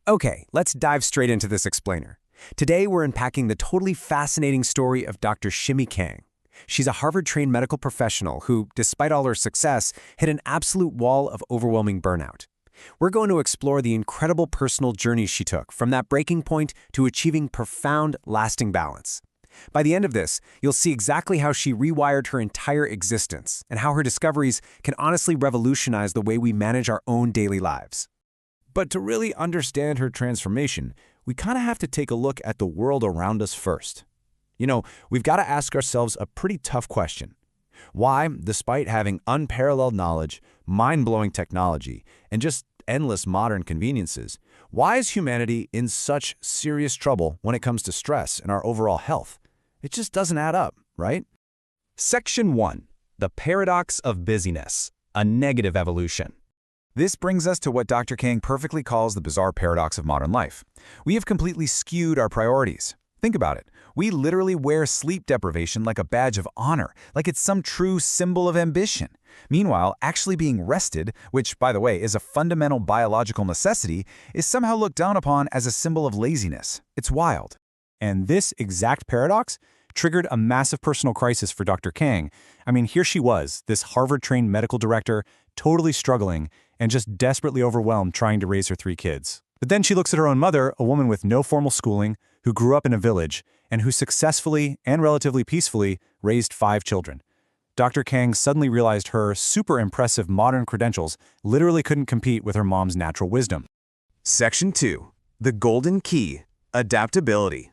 Okay, let's dive straight into this explainer. Today we're unpacking the totally fascinating story of Dr. Shimi Kang. She's a Harvard-trained medical professional who, despite all her success, hit an absolute wall of overwhelming burnout. We're going to explore the incredible personal journey she took from that breaking point to achieving profound, lasting balance. By the end of this, you'll see exactly how she rewired her entire existence and how her discoveries can honestly revolutionize the way we manage our own daily lives. But to really understand her transformation, we kind of have to take a look at the world around us first. We've got to ask ourselves a pretty tough question. Why, despite having unparalleled knowledge, mind-blowing technology, and just endless modern conveniences, why is humanity in such serious trouble when it comes to stress and our overall health? It just doesn't add up, right? Section 1. The Paradox of Busyness, a Negative Evolution. This brings us to what Dr. Kang perfectly calls the bizarre paradox of modern life. We have completely skewed our priorities. Think about it. We literally wear sleep deprivation like a badge of honor, like it's some true symbol of ambition. Meanwhile, actually being rested, which, by the way, is a fundamental biological necessity, is somehow looked down upon as a symbol of laziness. It's wild. And this exact paradox triggered a massive personal crisis for Dr. Kang. Here she was, this Harvard-trained medical director, totally struggling and just desperately overwhelmed trying to raise her 3 kids. But then she looks at her own mother, a woman with no formal schooling, who grew up in a village, and who successfully and relatively peacefully raised 5 children. Dr. Kang suddenly realized her super impressive modern credentials literally couldn't compete with her mom's natural wisdom. Section 2. The Golden Key, Adaptability.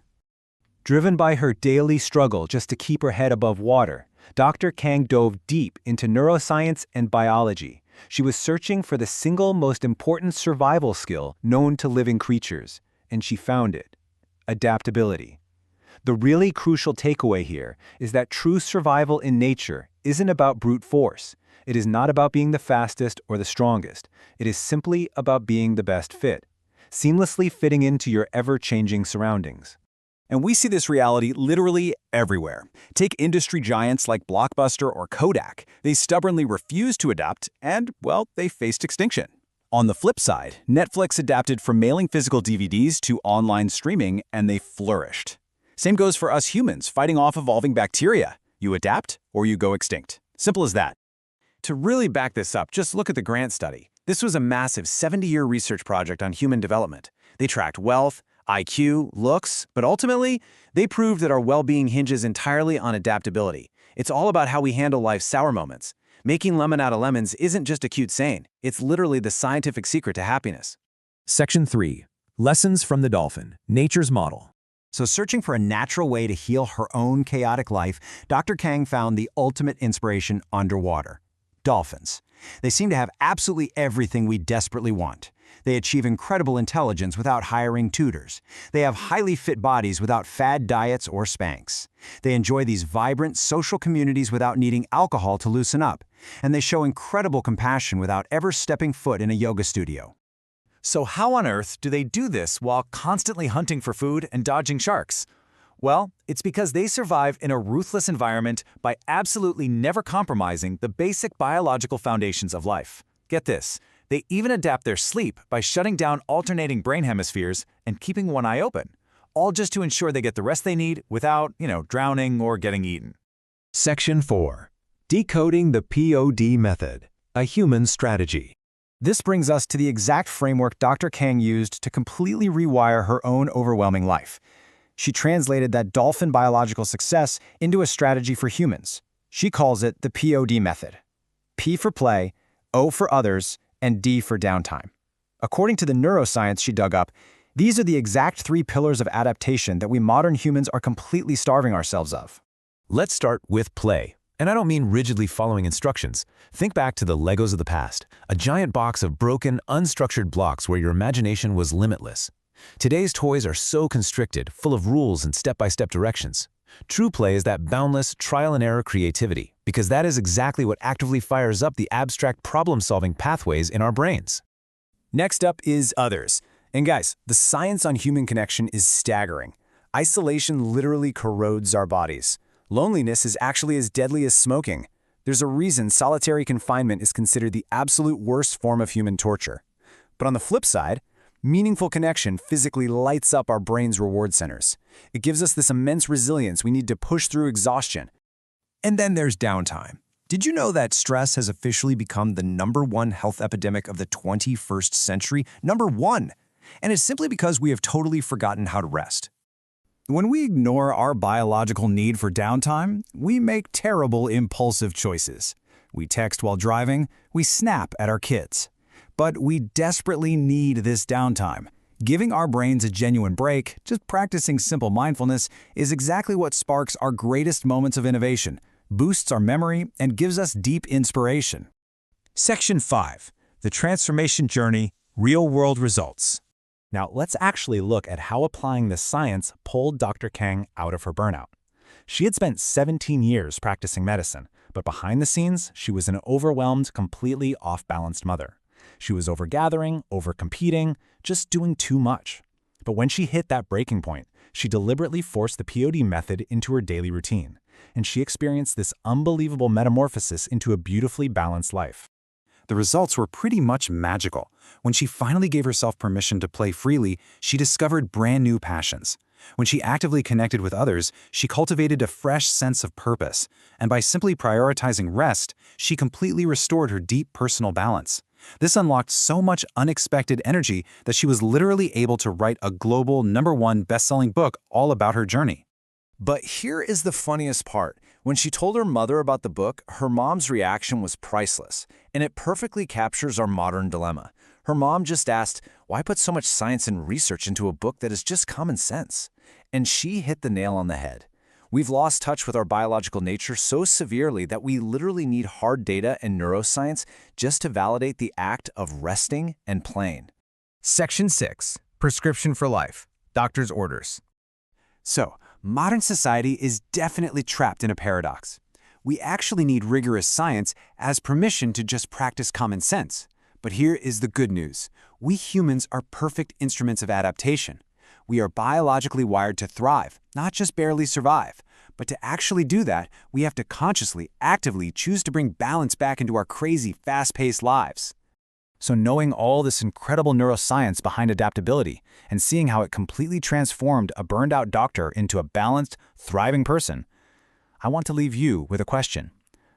Driven by her daily struggle just to keep her head above water, Dr. Kang dove deep into neuroscience and biology. She was searching for the single most important survival skill known to living creatures, and she found it: adaptability. The really crucial takeaway here is that true survival in nature isn't about brute force. It is not about being the fastest or the strongest. It is simply about being the best fit, seamlessly fitting into your ever-changing surroundings. And we see this reality literally everywhere. Take industry giants like Blockbuster or Kodak. They stubbornly refused to adapt, and, well, they faced extinction. On the flip side, Netflix adapted from mailing physical DVDs to online streaming, and they flourished. Same goes for us humans fighting off evolving bacteria. You adapt or you go extinct. Simple as that. To really back this up, just look at the Grant study. This was a massive 70-year research project on human development. They tracked wealth, IQ, looks, but ultimately, they proved that our well-being hinges entirely on adaptability. It's all about how we handle life's sour moments. Making lemon out of lemons isn't just a cute saying. It's literally the scientific secret to happiness. Section 3. Lessons from the Dolphin, Nature's Model. So searching for a natural way to heal her own chaotic life, Dr. Kang found the ultimate inspiration underwater: dolphins. They seem to have absolutely everything we desperately want. They achieve incredible intelligence without hiring tutors. They have highly fit bodies without fad diets or Spanx. They enjoy these vibrant social communities without needing alcohol to loosen up. And they show incredible compassion without ever stepping foot in a yoga studio. So how on earth do they do this while constantly hunting for food and dodging sharks? Well, it's because they survive in a ruthless environment by absolutely never compromising the basic biological foundations of life. Get this, they even adapt their sleep by shutting down alternating brain hemispheres and keeping one eye open, all just to ensure they get the rest they need without, drowning or getting eaten. Section 4. Decoding the POD Method, a Human Strategy. This brings us to the exact framework Dr. Kang used to completely rewire her own overwhelming life. She translated that dolphin biological success into a strategy for humans. She calls it the POD method. P for play, O for others, and D for downtime. According to the neuroscience she dug up, these are the exact 3 pillars of adaptation that we modern humans are completely starving ourselves of. Let's start with play. And I don't mean rigidly following instructions. Think back to the Legos of the past, a giant box of broken, unstructured blocks where your imagination was limitless. Today's toys are so constricted, full of rules and step-by-step directions. True play is that boundless, trial-and-error creativity, because that is exactly what actively fires up the abstract problem-solving pathways in our brains. Next up is others. And guys, the science on human connection is staggering. Isolation literally corrodes our bodies. Loneliness is actually as deadly as smoking. There's a reason solitary confinement is considered the absolute worst form of human torture. But on the flip side, Meaningful connection physically lights up our brain's reward centers. It gives us this immense resilience we need to push through exhaustion. And then there's downtime. Did you know that stress has officially become the #1 health epidemic of the 21st century? #1! And it's simply because we have totally forgotten how to rest. When we ignore our biological need for downtime, we make terrible impulsive choices. We text while driving, we snap at our kids. But we desperately need this downtime. Giving our brains a genuine break, just practicing simple mindfulness, is exactly what sparks our greatest moments of innovation, boosts our memory, and gives us deep inspiration. Section 5. The Transformation Journey, Real-World Results. Now, let's actually look at how applying this science pulled Dr. Kang out of her burnout. She had spent 17 years practicing medicine, but behind the scenes, she was an overwhelmed, completely off-balanced mother. She was overgathering, overcompeting, just doing too much. But when she hit that breaking point, she deliberately forced the POD method into her daily routine, and she experienced this unbelievable metamorphosis into a beautifully balanced life. The results were pretty much magical. When she finally gave herself permission to play freely, she discovered brand new passions. When she actively connected with others, she cultivated a fresh sense of purpose. And by simply prioritizing rest, she completely restored her deep personal balance. This unlocked so much unexpected energy that she was literally able to write a global #1 best-selling book all about her journey. But here is the funniest part. When she told her mother about the book, her mom's reaction was priceless, and it perfectly captures our modern dilemma. Her mom just asked, why put so much science and research into a book that is just common sense? And she hit the nail on the head. We've lost touch with our biological nature so severely that we literally need hard data and neuroscience just to validate the act of resting and playing. Section 6. Prescription for Life. Doctor's Orders. So, modern society is definitely trapped in a paradox. We actually need rigorous science as permission to just practice common sense. But here is the good news. We humans are perfect instruments of adaptation. We are biologically wired to thrive, not just barely survive. But to actually do that, we have to consciously, actively choose to bring balance back into our crazy, fast-paced lives. So knowing all this incredible neuroscience behind adaptability and seeing how it completely transformed a burned-out doctor into a balanced, thriving person, I want to leave you with a question.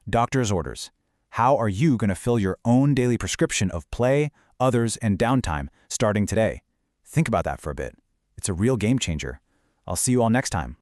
Doctor's orders. How are you going to fill your own daily prescription of play, others, and downtime starting today? Think about that for a bit. It's a real game changer. I'll see you all next time.